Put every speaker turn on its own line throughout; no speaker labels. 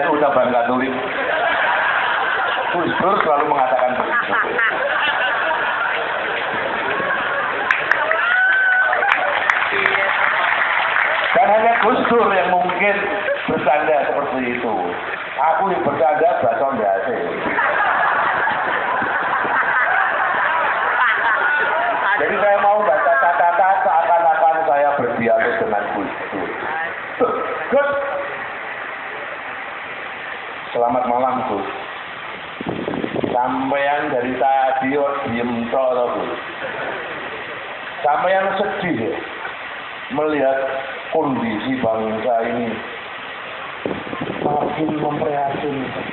NU cabang Katolik. Gus Dur selalu mengatakan begitu. Dan hanya Gus Dur yang mungkin bercanda seperti itu. Aku yang bercanda bahasa biasa. Jadi saya mau baca kata-kata seakan-akan saya berdialog dengan Gus Dur. Gus, selamat malam Gus. Sampeyan dari tadi diem tok to Gus. Sampeyan sedih ya melihat kondisi bangsa ini makin memprihatinkan.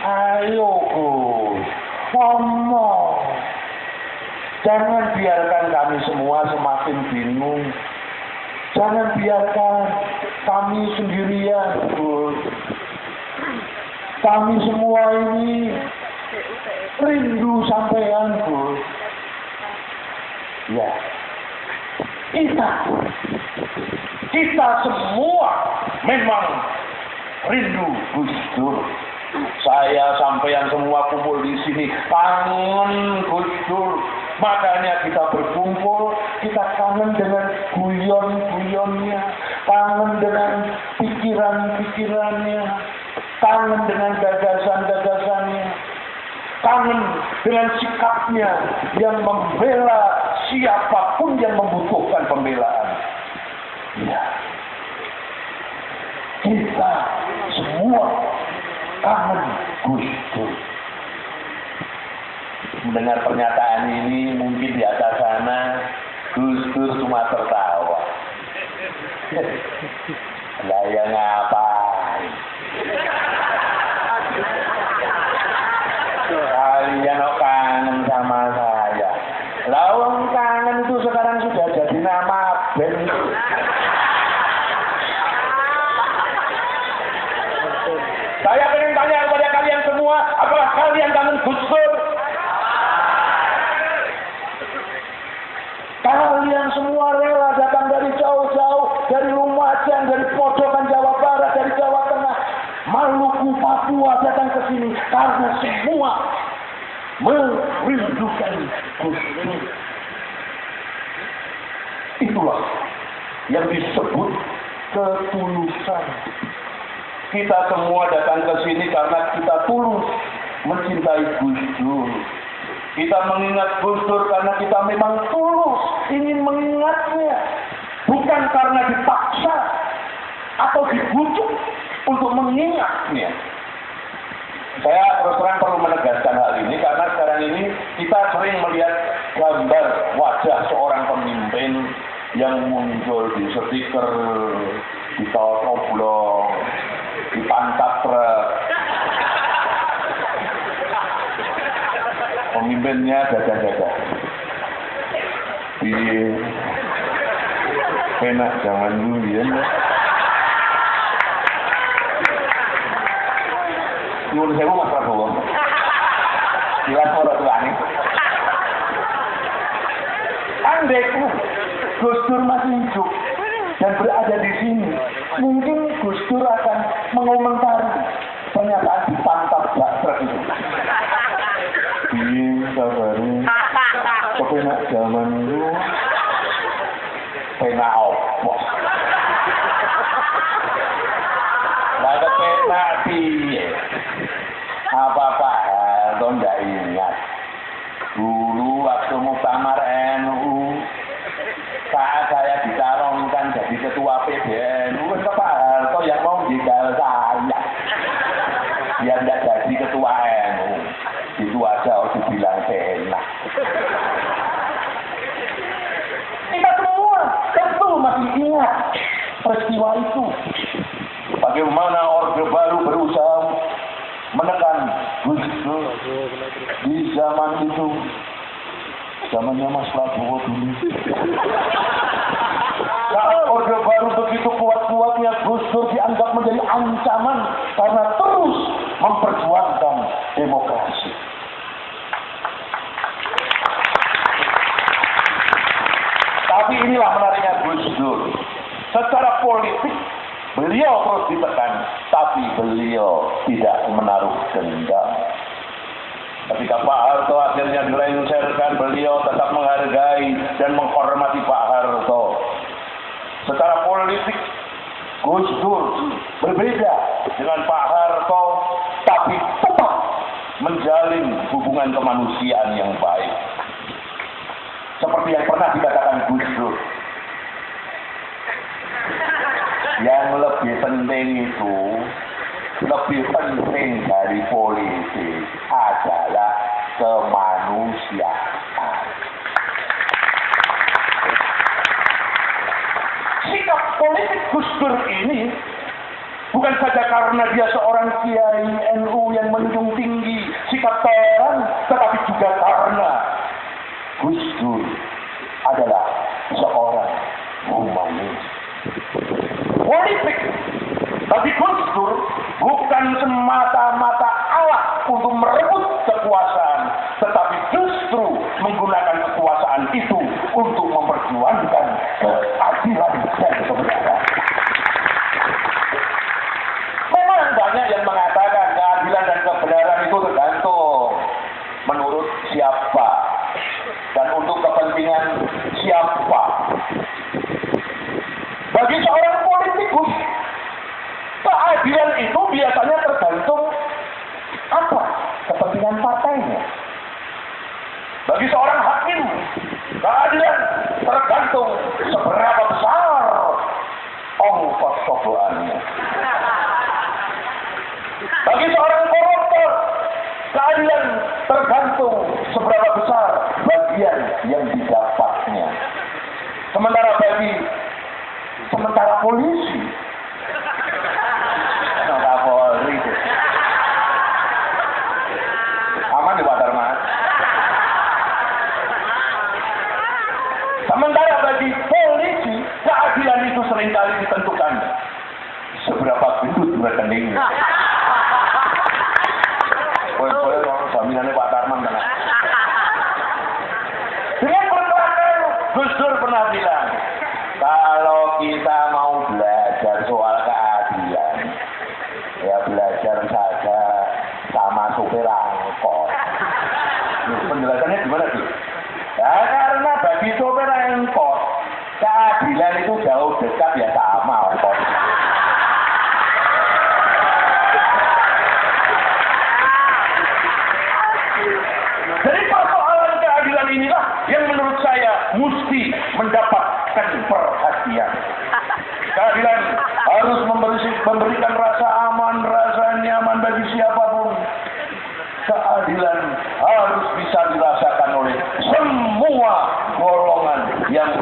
Ayo Gus, ngomong. Jangan biarkan kami semua semakin bingung. Jangan biarkan kami sendirian, Gus. Kami semua ini rindu sampean, Gus. Ya. Kita semua memang rindu Gus Dur. Saya sampean semua kumpul di sini kangen Gus Dur. Makanya kita berkumpul, kita kangen dengan guyon-guyonnya, kangen dengan pikiran-pikirannya, kangen dengan gagasan-gagasannya, kangen dengan sikapnya yang membela siapapun yang membutuhkan pembelaan. Ya, kita semua kangen Gus Dur. Mendengar pernyataan ini mungkin di atas sana Gus Dur cuma tertawa. Lah ya ngapain? Kalian kangen sama saya. Lawang kangen itu sekarang sudah jadi nama band. Saya ingin tanya kepada kalian semua, apakah kalian kangen Gus Dur? Kalian semua rela datang dari jauh-jauh, dari Lumajang, dari pojokan Jawa Barat, dari Jawa Tengah, Maluku, Papua datang ke sini karena semua merindukan Gus Dur. Itulah yang disebut ketulusan. Kita semua datang ke sini karena kita tulus mencintai Gus Dur. Kita mengingat Gus Dur karena kita memang tulus ingin mengingatnya. Bukan karena dipaksa atau dibujuk untuk mengingatnya. Saya terus terang perlu menegaskan hal ini karena sekarang ini kita sering melihat gambar wajah seorang pemimpin yang muncul di stiker, di tol oblong, di pantap truk. Pemimpinnya gagah-gagah. Di penak zaman dulu ya. Menurut saya Mas Prabowo. Jelas orang tua ini. Andai Gus Dur masih hidup dan berada di sini, mungkin Gus Dur akan mengomentari pernyataan di pantap truk itu. Bisa baru kepenak zaman dulu penak opo lah kepenak piye apa-apa lo ndak ingat dulu waktu muktamar NU saat saya dicalonkan jadi ketua PBNU kan Pak Harto yang mau jegal saya biar ndak jadi ketua NU. Itu aja harus dibilang enak. Kita semua tentu masih ingat peristiwa itu. Bagaimana Orde Baru berusaha menekan Gus Dur di zaman itu. Zamannya Mas Prabowo dulu. Saat Orde Baru begitu kuat-kuatnya Gus Dur dianggap menjadi ancaman karena terus memperjuangkan demokrasi. Tapi inilah menariknya Gus Dur. Secara politik Beliau terus ditekan, tapi beliau tidak menaruh dendam. Ketika Pak Harto akhirnya dilengsarkan, beliau tetap menghargai dan menghormati Pak Harto. Secara politik, Gus Dur berbeda dengan Pak Harto, tapi tetap menjalin hubungan kemanusiaan yang baik. Seperti yang pernah dikatakan Gus Dur. Yang lebih penting itu, lebih penting dari politik adalah kemanusiaan. Sikap politik Gus Dur ini bukan saja karena dia seorang kiai NU yang menjunjung tinggi sikap toleran, tetapi juga karena Gus Dur adalah seorang humanis. Politik bagi Gus Dur bukan semata-mata alat untuk merebut kekuasaan, tetapi justru menggunakan kekuasaan itu untuk memperjuangkan keadilan dan kebenaran. Memang banyak yang mengatakan keadilan dan kebenaran itu tergantung menurut siapa dan untuk kepentingan siapa. Bagi seorang politikus, keadilan itu biasanya tergantung apa? Kepentingan partainya. Bagi seorang hakim, keadilan tergantung seberapa besar ongkos cobaannya. Bagi seorang koruptor, keadilan tergantung seberapa besar bagian yang didapatnya. Sementara polisi, Kapolri, aman di Pak Darman. Sementara bagi polisi, keadilan itu seringkali ditentukan seberapa gendut rekeningnya. Boleh jaminannya Pak Darman mana? Dengan berkelakar, Gus Dur pernah bilang, kalau kita mau belajar soal keadilan, ya belajar saja sama supir angkot. Penjelasannya gimana sih? Ya karena bagi supir angkot, keadilan itu jauh dekat ya sama angkot. Jadi persoalan keadilan inilah yang menurut saya mesti mendapatkan perhatian. Keadilan harus memberikan rasa aman, rasa nyaman bagi siapapun. Keadilan harus bisa dirasakan oleh semua golongan yang